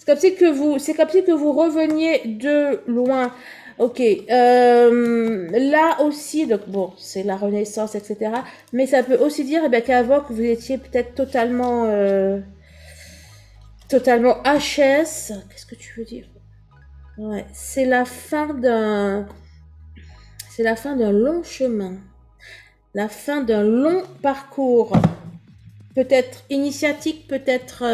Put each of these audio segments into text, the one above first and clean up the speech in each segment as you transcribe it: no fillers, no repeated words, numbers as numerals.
C'est comme si que vous reveniez de loin. Ok. Là aussi, donc bon, c'est la Renaissance, etc. Mais ça peut aussi dire eh bien, qu'avant que vous étiez peut-être totalement HS. Qu'est-ce que tu veux dire? Ouais, c'est la fin d'un long chemin, la fin d'un long parcours. Peut-être initiatique, peut-être.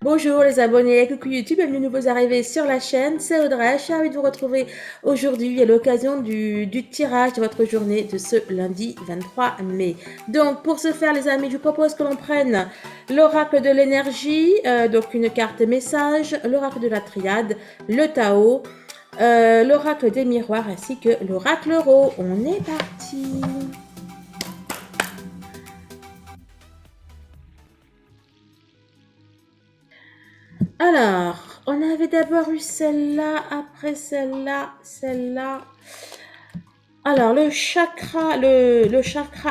Bonjour les abonnés, coucou YouTube, bienvenue nouveaux arrivés sur la chaîne, c'est Audrey, je suis ravie de vous retrouver aujourd'hui à l'occasion du tirage de votre journée de ce lundi 23 mai. Donc pour ce faire les amis, je vous propose que l'on prenne l'oracle de l'énergie, donc une carte message, l'oracle de la triade, le Tao, l'oracle des miroirs ainsi que l'oracle Ro. On est parti. Alors, on avait d'abord eu celle-là, après celle-là, celle-là. Alors, le chakra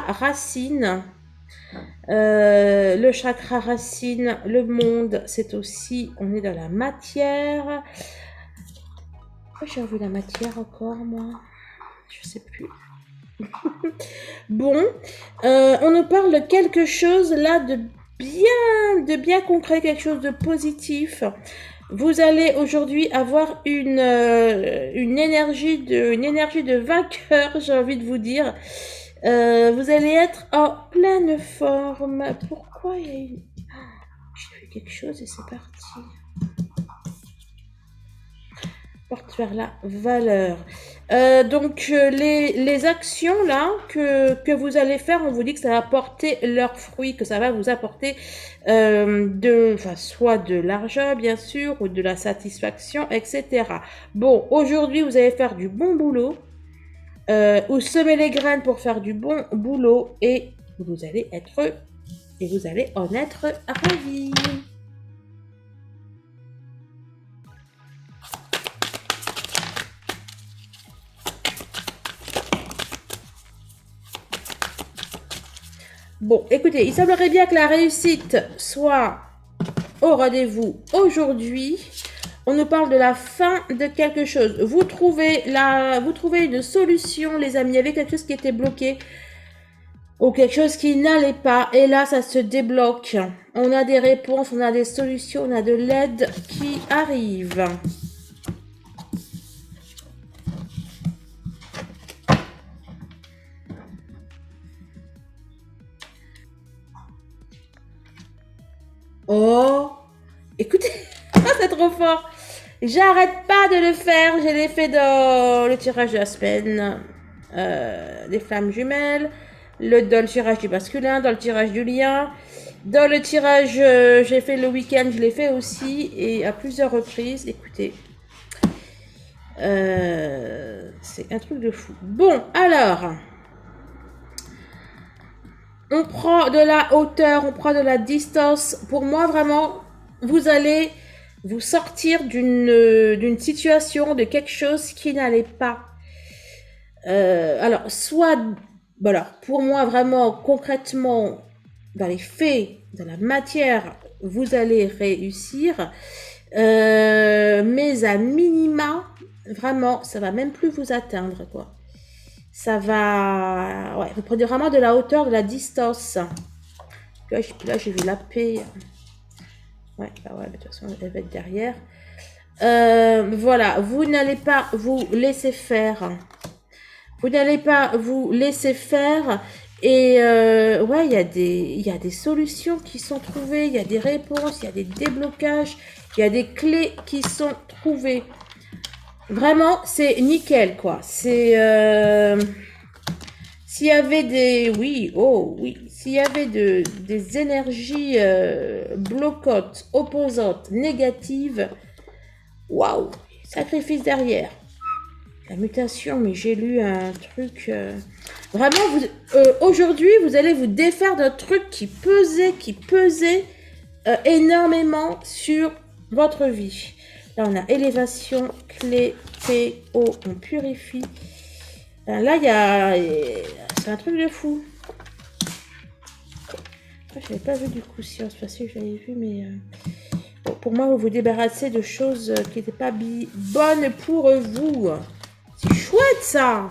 racine. Le chakra racine, le monde, c'est aussi, on est dans la matière. Pourquoi j'ai vu la matière encore, moi? Je sais plus. Bon, on nous parle de quelque chose là de bien concret, quelque chose de positif. Vous allez aujourd'hui avoir une énergie de vainqueur, j'ai envie de vous dire. Vous allez être en pleine forme. Pourquoi il y a une... J'ai fait quelque chose et c'est parti. Porte vers la valeur. Donc les actions là que vous allez faire, on vous dit que ça va porter leurs fruits, que ça va vous apporter soit de l'argent bien sûr ou de la satisfaction, etc. Bon, aujourd'hui vous allez faire du bon boulot ou semer les graines pour faire du bon boulot et vous allez en être ravis. Bon, écoutez, il semblerait bien que la réussite soit au rendez-vous aujourd'hui. On nous parle de la fin de quelque chose. Vous trouvez une solution, les amis, avec quelque chose qui était bloqué ou quelque chose qui n'allait pas. Et là, ça se débloque. On a des réponses, on a des solutions, on a de l'aide qui arrive. Oh, écoutez, c'est trop fort. J'arrête pas de le faire. Je l'ai fait dans le tirage de la semaine des flammes jumelles, dans le tirage du masculin, dans le tirage du lien, dans le tirage j'ai fait le week-end, je l'ai fait aussi et à plusieurs reprises. Écoutez, c'est un truc de fou. Bon, alors, on prend de la hauteur, on prend de la distance. Pour moi, vraiment, vous allez vous sortir d'une situation, de quelque chose qui n'allait pas. Alors, pour moi, vraiment, concrètement, dans les faits, dans la matière, vous allez réussir. Mais à minima, vraiment, ça va même plus vous atteindre, quoi. Ça va... Ouais, vous prenez vraiment de la hauteur, de la distance. Là, j'ai vu la paix. Ouais, bah ouais, de toute façon, elle va être derrière. Voilà, vous n'allez pas vous laisser faire. Vous n'allez pas vous laisser faire. Et ouais, il y a des solutions qui sont trouvées, il y a des réponses, il y a des déblocages, il y a des clés qui sont trouvées. Vraiment, c'est nickel, quoi. C'est... s'il y avait des... Oui, oh oui. S'il y avait des énergies bloquantes, opposantes, négatives, waouh, sacrifice derrière. La mutation, mais j'ai lu un truc... Vraiment, aujourd'hui, vous allez vous défaire d'un truc qui pesait énormément sur votre vie. Là, on a élévation, clé, P, O, on purifie. Là, il y a... C'est un truc de fou. Je n'avais pas vu du coup science facile, je l'avais vu, mais... Bon, pour moi, vous vous débarrassez de choses qui n'étaient pas bonnes pour vous. C'est chouette, ça.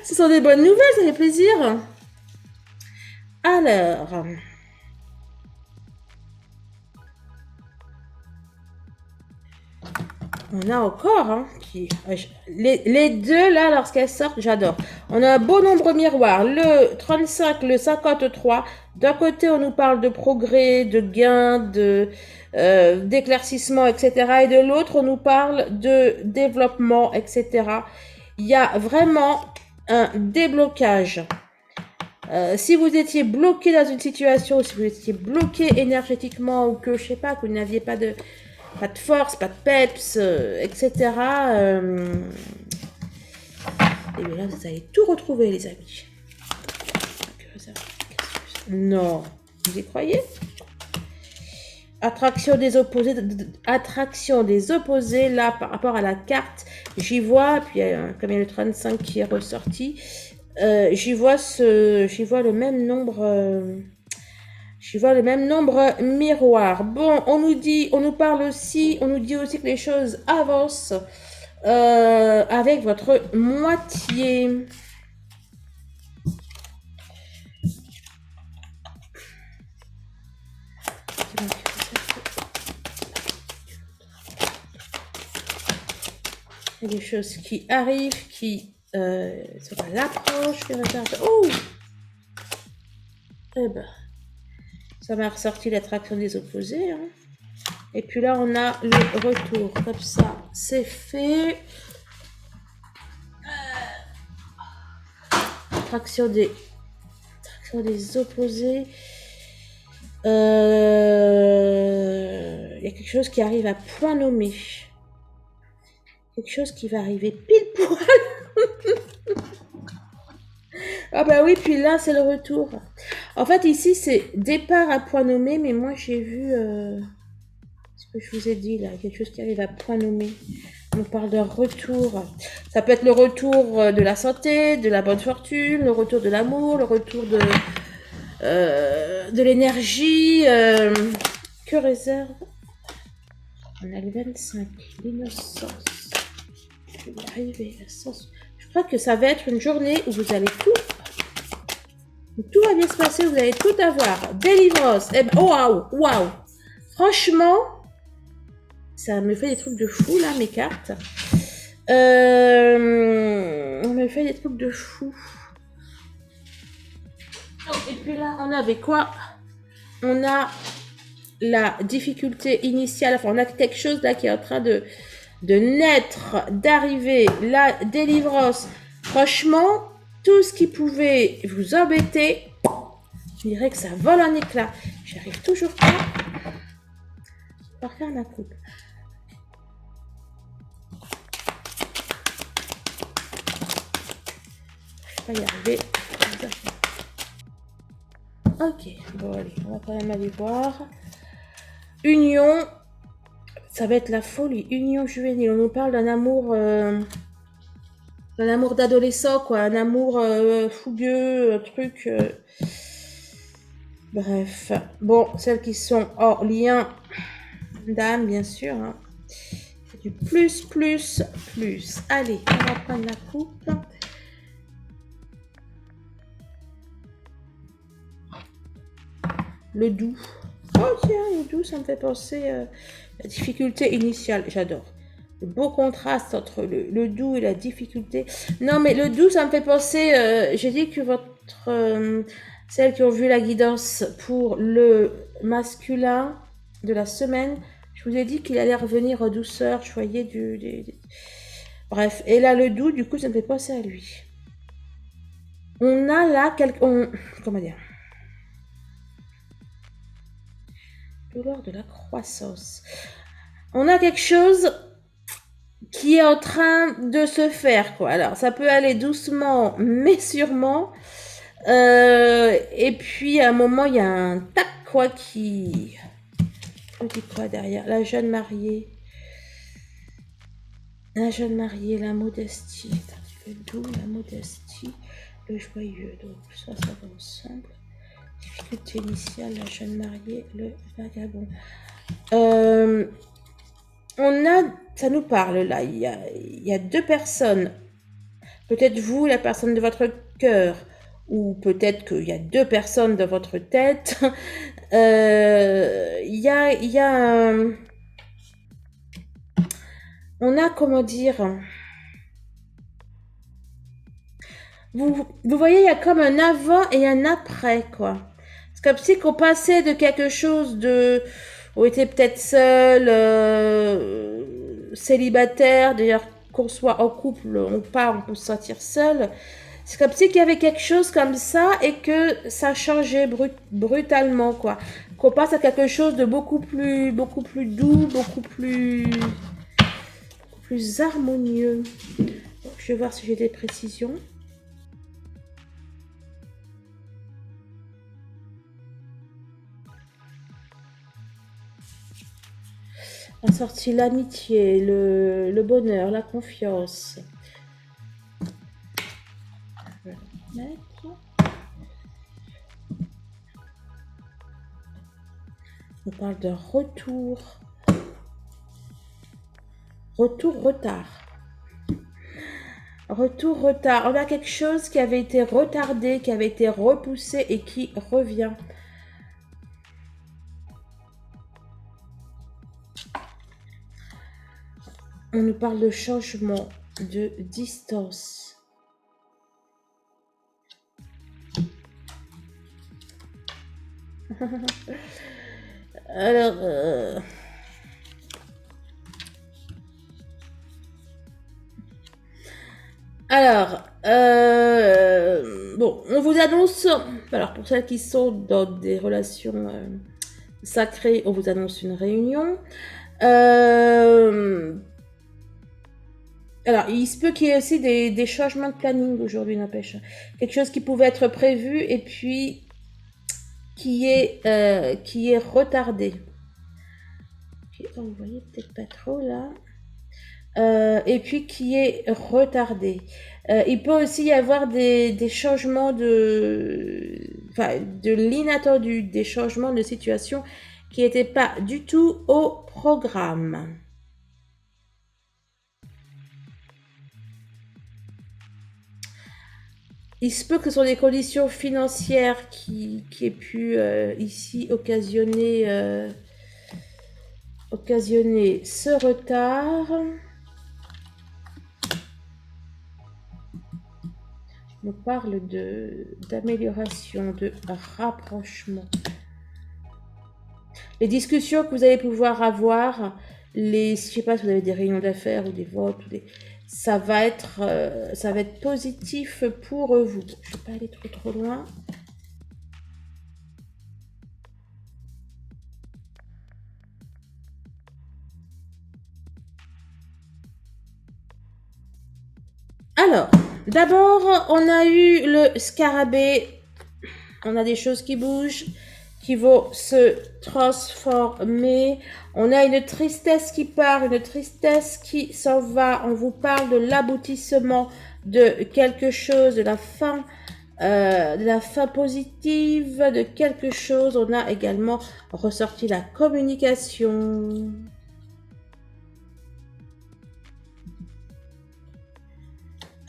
Ce sont des bonnes nouvelles, ça fait plaisir. Alors... On a encore, hein, les deux là, lorsqu'elles sortent, j'adore. On a un beau nombre miroir, le 35, le 53. D'un côté, on nous parle de progrès, de gain, d'éclaircissement, etc. Et de l'autre, on nous parle de développement, etc. Il y a vraiment un déblocage. Si vous étiez bloqué dans une situation, si vous étiez bloqué énergétiquement ou que, je sais pas, que vous n'aviez pas de force, pas de peps, etc. Et bien là, vous allez tout retrouver, les amis. Non, vous y croyez? Attraction des opposés, là, par rapport à la carte, j'y vois, puis comme il y a le 35 qui est ressorti, j'y vois le même nombre... Je vois le même nombre miroir. Bon, on nous dit aussi que les choses avancent avec votre moitié. Il y a des choses qui arrivent, qui sur l'approche, oh, eh ben. Ça m'a ressorti l'attraction des opposés. Hein. Et puis là, on a le retour. Comme ça, c'est fait. Attraction des opposés. Il y a quelque chose qui arrive à point nommé. Quelque chose qui va arriver pile poil. Ah bah oui, puis là, c'est le retour. En fait, ici, c'est départ à point nommé, mais moi, j'ai vu ce que je vous ai dit, là, quelque chose qui arrive à point nommé. On parle d'un retour. Ça peut être le retour de la santé, de la bonne fortune, le retour de l'amour, le retour de l'énergie. Que réserve? On a le 25, l'innocence. Je vais y arriver, la sens. Je crois que ça va être une journée où vous allez tout va bien se passer, vous allez tout avoir. Délivrance. Eh ben, oh, waouh. Franchement, ça me fait des trucs de fou, là, mes cartes. On me fait des trucs de fou. Et puis là, on avait quoi? On a la difficulté initiale. Enfin, on a quelque chose là qui est en train de naître, d'arriver. La délivrance. Franchement, tout ce qui pouvait vous embêter, je dirais que ça vole en éclats. J'arrive toujours pas à faire ma coupe. Je vais pas y arriver. Ok, bon allez, on va quand même aller voir. Union, ça va être la folie. Union juvénile, on nous parle d'un amour d'adolescent, quoi. Un amour fougueux, un truc... Bref. Bon, celles qui sont hors lien d'âme, bien sûr. Hein. C'est du plus. Allez, on va prendre la coupe. Le doux. Oh tiens, le doux, ça me fait penser à la difficulté initiale. J'adore. Le beau contraste entre le doux et la difficulté. Non, mais le doux, ça me fait penser... J'ai dit que celles qui ont vu la guidance pour le masculin de la semaine, je Je vous ai dit qu'il allait revenir en douceur, je voyais Bref, et là le doux, du coup, ça me fait penser à lui. On a là comment dire? Douleur de la croissance. On a quelque chose qui est en train de se faire, quoi. Alors, ça peut aller doucement, mais sûrement. Et puis, à un moment, il y a un tac, quoi, qui... Je dis quoi derrière? La jeune mariée. La jeune mariée, la modestie. Le doux, la modestie, le joyeux. Donc, ça va ensemble. Difficulté initiale, la jeune mariée, le vagabond. Ça nous parle là, il y a deux personnes. Peut-être vous, la personne de votre cœur, ou peut-être qu'il y a deux personnes dans votre tête. On a, comment dire... Vous voyez, il y a comme un avant et un après, quoi. C'est comme si qu'on passait de quelque chose de... On était peut-être seul, célibataire, d'ailleurs, qu'on soit en couple, on peut se sentir seul. C'est comme si qu'il y avait quelque chose comme ça et que ça changeait brutalement, quoi. Qu'on passe à quelque chose de beaucoup plus doux, beaucoup plus harmonieux. Je vais voir si j'ai des précisions. On a sorti l'amitié, le bonheur, la confiance. Je vais le mettre. On parle de retour. Retard. Retard. On a quelque chose qui avait été retardé, qui avait été repoussé et qui revient. On nous parle de changement, de distance. Alors, bon, on vous annonce, alors pour celles qui sont dans des relations sacrées, on vous annonce une réunion. Alors, il se peut qu'il y ait aussi des changements de planning aujourd'hui, n'empêche. Quelque chose qui pouvait être prévu et puis qui est retardé. Oh, vous voyez peut-être pas trop là. Et puis qui est retardé. Il peut aussi y avoir des changements de l'inattendu, des changements de situation qui n'étaient pas du tout au programme. Il se peut que ce sont des conditions financières qui aient pu ici occasionner ce retard. Je me parle d'amélioration, de rapprochement. Les discussions que vous allez pouvoir avoir, je sais pas si vous avez des réunions d'affaires ou des votes, ça va être positif pour vous. Je ne vais pas aller trop loin. Alors, d'abord, on a eu le scarabée. On a des choses qui bougent, qui vont se transformer. On a une tristesse qui part, une tristesse qui s'en va. On vous parle de l'aboutissement de quelque chose, de la fin positive, de quelque chose. On a également ressorti la communication.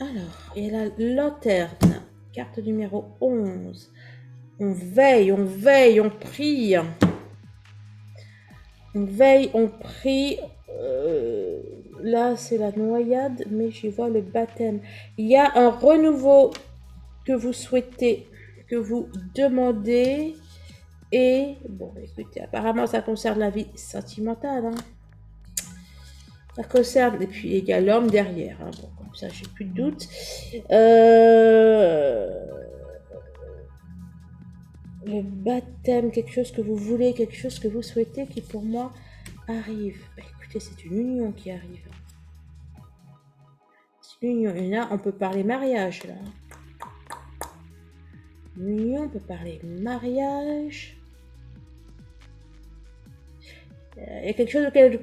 Alors, et la lanterne, carte numéro 11. On veille, on prie. On veille, on prie. Là, c'est la noyade, mais je vois le baptême. Il y a un renouveau que vous souhaitez, que vous demandez. Et bon, écoutez, apparemment, ça concerne la vie sentimentale. Hein. Ça concerne, et puis il y a l'homme derrière. Hein. Bon, comme ça, j'ai plus de doute. Le baptême, quelque chose que vous voulez, quelque chose que vous souhaitez, qui pour moi arrive. Bah, écoutez, c'est une union qui arrive. C'est une union. Et là, on peut parler mariage, là. Une union, on peut parler mariage. Il y a quelque chose auquel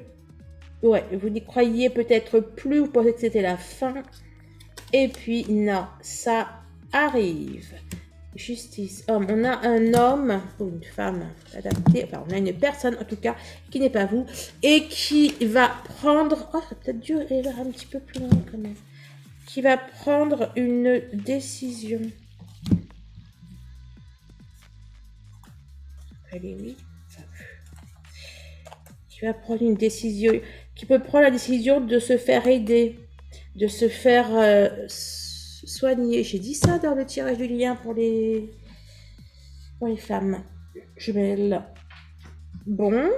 ouais, vous n'y croyez peut-être plus, vous pensez que c'était la fin. Et puis, non, ça arrive. Justice, homme. On a un homme ou une femme adaptée, enfin, on a une personne en tout cas qui n'est pas vous et qui va prendre. Oh, ça peut-être dû aller un petit peu plus loin quand même. Qui va prendre une décision. Allez, oui. Qui va prendre une décision. Qui peut prendre la décision de se faire aider, de se faire soigner. J'ai dit ça dans le tirage du lien pour les femmes jumelles. Bon.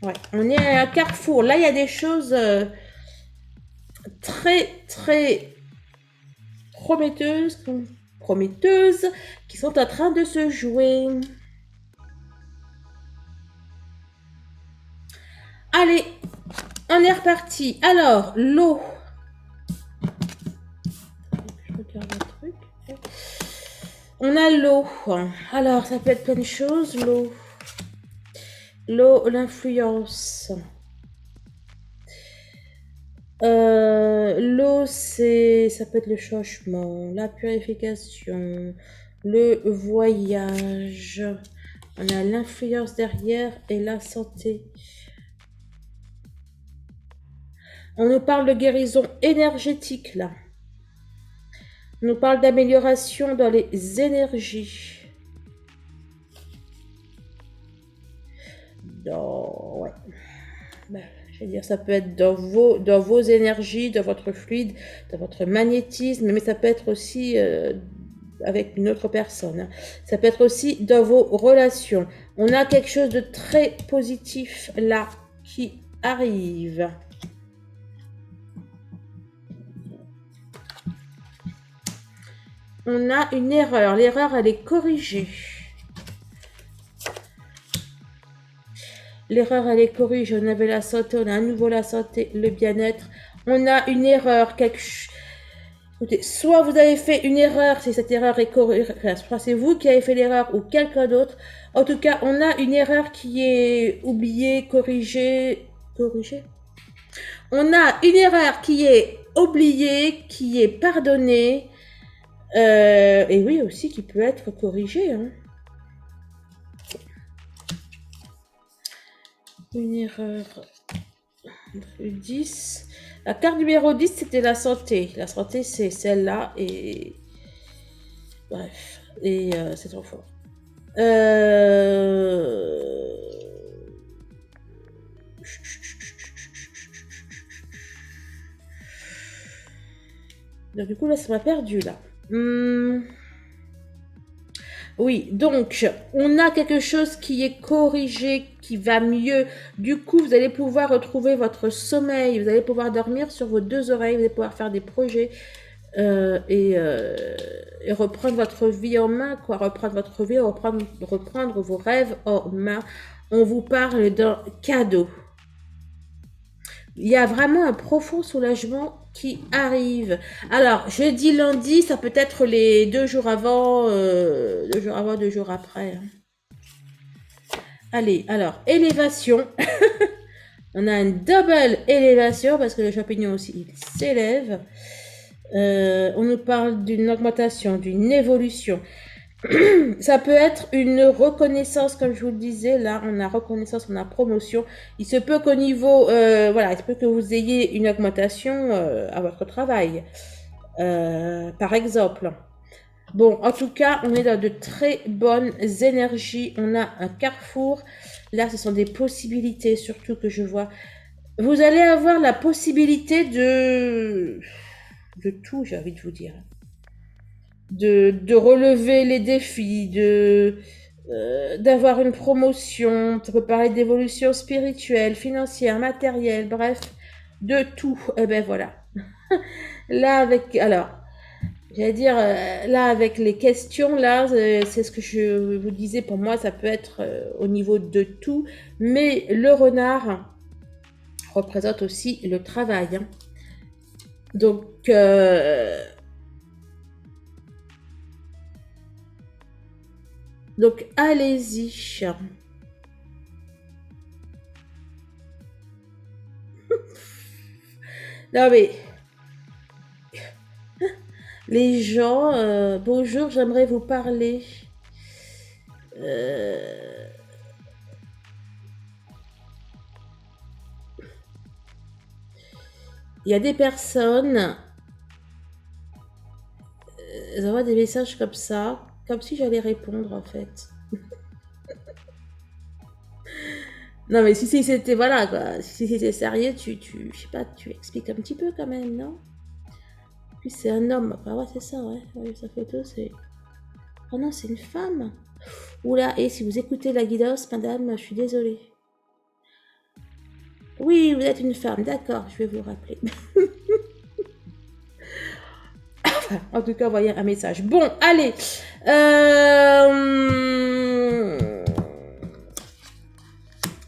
Ouais, on est à un carrefour. Là, il y a des choses très, très prometteuses qui sont en train de se jouer. Allez, on est reparti. Alors, l'eau. Je regarde un truc. On a l'eau. Alors, ça peut être plein de choses, l'eau. L'eau, l'influence. L'eau, ça peut être le changement, la purification, le voyage. On a l'influence derrière et la santé. On nous parle de guérison énergétique là. On nous parle d'amélioration dans les énergies. Ouais. Ben, je veux dire, ça peut être dans vos énergies, dans votre fluide, dans votre magnétisme, mais ça peut être aussi avec une autre personne. Hein. Ça peut être aussi dans vos relations. On a quelque chose de très positif là qui arrive. On a une erreur. L'erreur, elle est corrigée. L'erreur, elle est corrigée. On avait la santé, on a à nouveau la santé, le bien-être. On a une erreur, Écoutez, soit vous avez fait une erreur, si cette erreur est corrigée, soit c'est vous qui avez fait l'erreur ou quelqu'un d'autre. En tout cas, on a une erreur qui est oubliée, corrigée. On a une erreur qui est oubliée, qui est pardonnée. Et oui, aussi qui peut être corrigée. Hein. Une erreur. 10. La carte numéro 10, c'était la santé. La santé, c'est celle-là. Et. Bref. Et c'est trop fort. Donc, du coup, là, ça m'a perdu, là. Oui, donc, on a quelque chose qui est corrigé, qui va mieux. Du coup, vous allez pouvoir retrouver votre sommeil, vous allez pouvoir dormir sur vos deux oreilles, vous allez pouvoir faire des projets et reprendre votre vie en main, quoi. Reprendre votre vie, reprendre vos rêves en main. On vous parle d'un cadeau. Il y a vraiment un profond soulagement qui arrive. Alors, jeudi, lundi, ça peut être les 2 jours avant, 2 jours avant, 2 jours après. Hein. Allez, alors, élévation. On a une double élévation parce que le champignon aussi, il s'élève. On nous parle d'une augmentation, d'une évolution. Ça peut être une reconnaissance, comme je vous le disais, là, on a reconnaissance, on a promotion. Il se peut qu'au niveau, voilà, il se peut que vous ayez une augmentation à votre travail, par exemple. Bon, en tout cas, on est dans de très bonnes énergies. On a un carrefour. Là, ce sont des possibilités, surtout que je vois. Vous allez avoir la possibilité de tout, j'ai envie de vous dire. de relever les défis, d'avoir une promotion. Ça peut parler d'évolution spirituelle, financière, matérielle, bref, de tout. Et ben voilà. Là, j'allais dire, là, avec les questions, là, c'est ce que je vous disais, pour moi, ça peut être au niveau de tout, mais le renard représente aussi le travail. Hein. Donc, allez-y. Non, mais les gens, bonjour, j'aimerais vous parler. Il y a des personnes, elles envoient des messages comme ça, comme si j'allais répondre en fait. Non mais si c'était, voilà quoi, si c'était sérieux, je sais pas, tu expliques un petit peu quand même, non? Puis c'est un homme, bah ouais c'est ça, ouais, sa photo c'est... Oh non, c'est une femme. Oula, et si vous écoutez la guidance, madame, je suis désolée. Oui, vous êtes une femme, d'accord, je vais vous rappeler. En tout cas, envoyez un message. Bon, allez.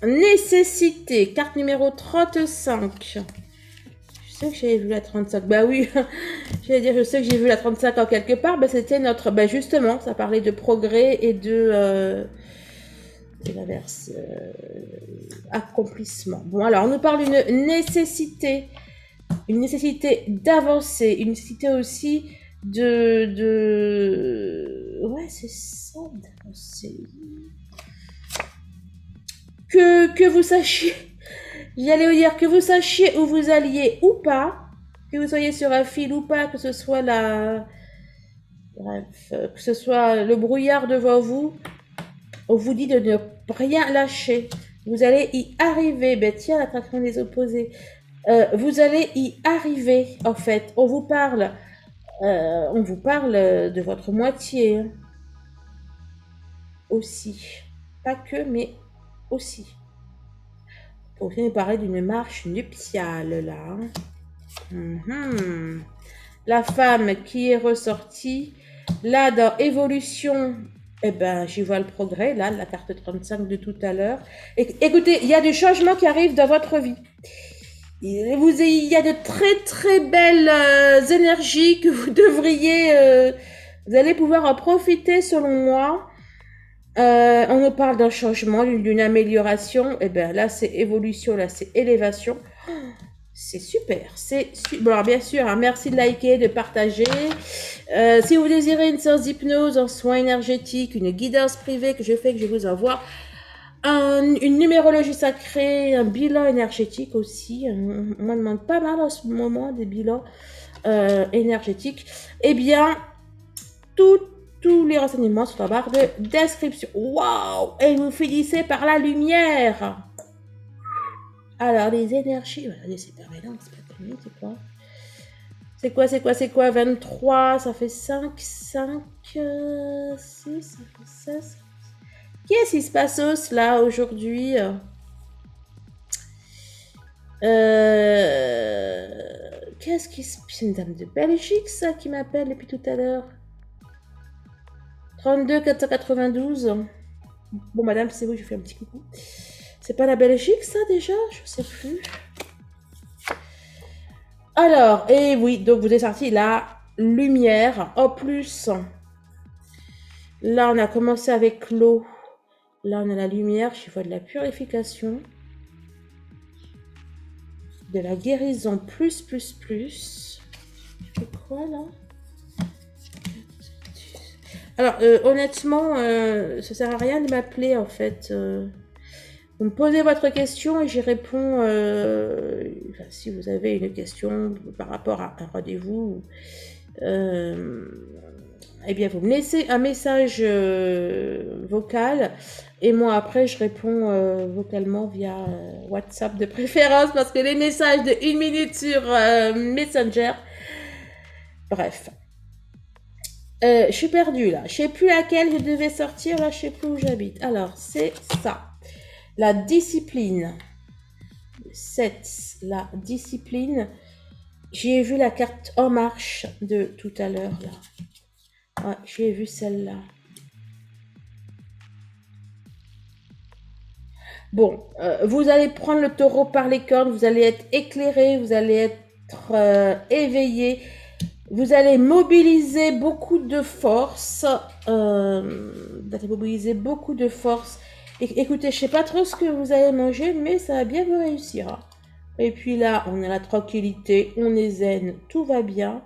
Nécessité, carte numéro 35. Je sais que j'avais vu la 35. Bah oui, j'allais dire, je sais que j'ai vu la 35 en quelque part. Bah, c'était notre... Bah justement, ça parlait de progrès et de l'inverse, accomplissement. Bon, alors, on nous parle d'une nécessité. Une nécessité d'avancer. Une nécessité aussi ouais, c'est ça, d'avancer. Que vous sachiez, j'allais vous dire, que vous sachiez où vous alliez ou pas, que vous soyez sur un fil ou pas, que ce soit bref, que ce soit le brouillard devant vous, on vous dit de ne rien lâcher. Vous allez y arriver. Ben tiens, l'attraction des opposés. Vous allez y arriver, en fait. On vous parle de votre moitié. Hein. Aussi. Pas que, mais aussi. On vient de parler d'une marche nuptiale, là. La femme qui est ressortie, là, dans évolution, eh ben, j'y vois le progrès, là, la carte 35 de tout à l'heure. Écoutez, il y a des changements qui arrivent dans votre vie. Il y a de très, très belles énergies que vous devriez... vous allez pouvoir en profiter, selon moi. On nous parle d'un changement, d'une amélioration. Et bien là, c'est évolution, là, c'est élévation. C'est super. Bon, alors bien sûr, hein, merci de liker, de partager. Si vous désirez une séance d'hypnose en soins énergétiques, une guidance privée que je fais, que je vous envoie, une numérologie sacrée, un bilan énergétique aussi. On m'en demande pas mal en ce moment des bilans énergétiques. Eh bien, tous les renseignements sont en barre de description. Waouh! Et vous finissez par la lumière. Alors, les énergies... Voilà, c'est pas mélange, c'est pas connu, c'est quoi 23, ça fait 5, 6, ça fait 16. Qu'est-ce qui se passe là aujourd'hui? Qu'est-ce qui se... C'est une dame de Belgique, ça, qui m'appelle depuis tout à l'heure. 32 492. Bon, madame, c'est vous, je fais un petit coucou. C'est pas la Belgique, ça, déjà? Je sais plus. Alors, et oui, donc vous êtes sorti la lumière. En plus, là, on a commencé avec l'eau. Là, on a la lumière. Je vois de la purification. De la guérison plus. Je fais quoi, là? Alors, honnêtement, ça sert à rien de m'appeler, en fait. Vous me posez votre question et j'y réponds si vous avez une question par rapport à un rendez-vous. Eh bien, vous me laissez un message vocal et moi, après, je réponds vocalement via WhatsApp de préférence parce que les messages de 1 minute sur Messenger... Bref. Je suis perdue là. Je sais plus laquelle je devais sortir. Là, je sais plus où j'habite. Alors, c'est ça. La discipline. 7. La discipline. J'ai vu la carte En Marche de tout à l'heure là. Ouais, j'ai vu celle-là. Bon, vous allez prendre le taureau par les cornes. Vous allez être éclairé. Vous allez être éveillé. Vous allez mobiliser beaucoup de force. Vous allez mobiliser beaucoup de force. Écoutez, je sais pas trop ce que vous allez manger, mais ça va bien vous réussir. Hein. Et puis là, on a la tranquillité, on est zen, tout va bien.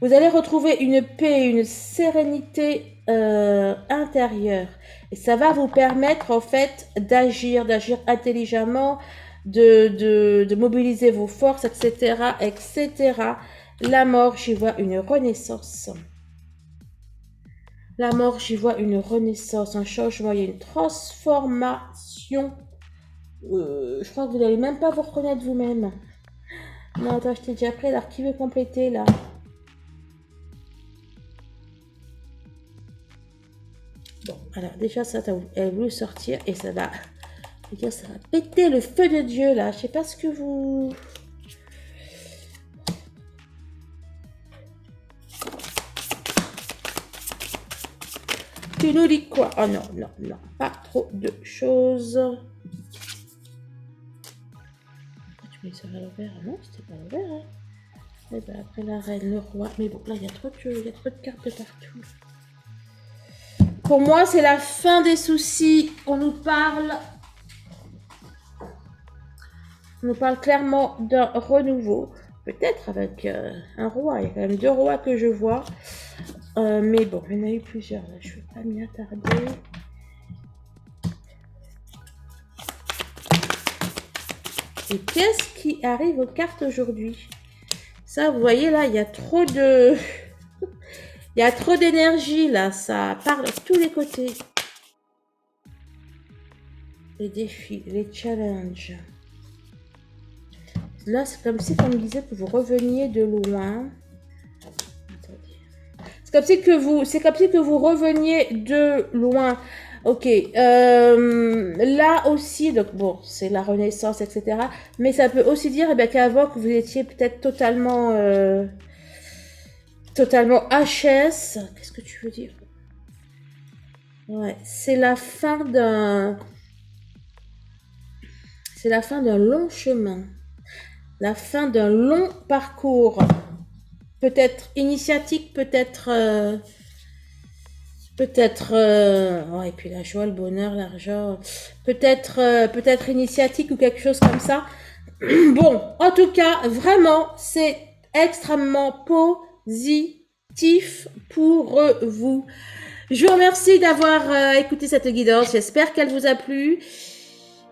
Vous allez retrouver une paix, une sérénité intérieure. Et ça va vous permettre, en fait, d'agir intelligemment, de mobiliser vos forces, etc., etc. La mort, j'y vois une renaissance. La mort, j'y vois une renaissance, un changement, il y a une transformation. Je crois que vous n'allez même pas vous reconnaître vous-même. Non, attends, je t'ai déjà pris. Alors, qui veut compléter, là? Bon, alors, déjà, ça, elle a voulu sortir et ça va... ça va péter le feu de Dieu, là. Je sais pas ce que vous... Tu nous dis quoi? Oh non, non, non. Pas trop de choses. Tu mets ça à l'envers? Non, c'était pas à l'envers. Hein. Et ben après la reine, le roi. Mais bon, là, il y a trop de cartes de partout. Pour moi, c'est la fin des soucis. On nous parle clairement d'un renouveau. Peut-être avec un roi. Il y a quand même 2 rois que je vois. Mais bon, il y en a eu plusieurs. Là. Je ne vais pas m'y attarder. Et qu'est-ce qui arrive aux cartes aujourd'hui? Ça, vous voyez là, il y a trop de... il y a trop d'énergie là. Ça part de tous les côtés. Les défis, les challenges. Là, c'est comme si on me disait que vous reveniez de loin. C'est comme si que vous reveniez de loin. Ok. Là aussi, donc bon, c'est la Renaissance, etc. Mais ça peut aussi dire qu'avant que vous étiez peut-être totalement HS. Qu'est-ce que tu veux dire? Ouais, c'est la fin d'un long chemin. La fin d'un long parcours. Peut-être initiatique, peut-être... et puis la joie, le bonheur, l'argent, peut-être initiatique ou quelque chose comme ça. Bon, en tout cas, vraiment, c'est extrêmement positif pour vous. Je vous remercie d'avoir écouté cette guidance. J'espère qu'elle vous a plu.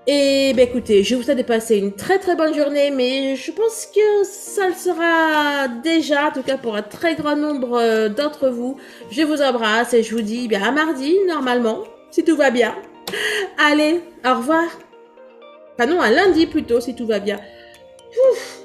Et ben écoutez, je vous souhaite de passer une très très bonne journée, mais je pense que ça le sera déjà, en tout cas pour un très grand nombre d'entre vous. Je vous embrasse et je vous dis à mardi, normalement, si tout va bien. Allez, au revoir. Enfin non, à lundi plutôt, si tout va bien. Ouf.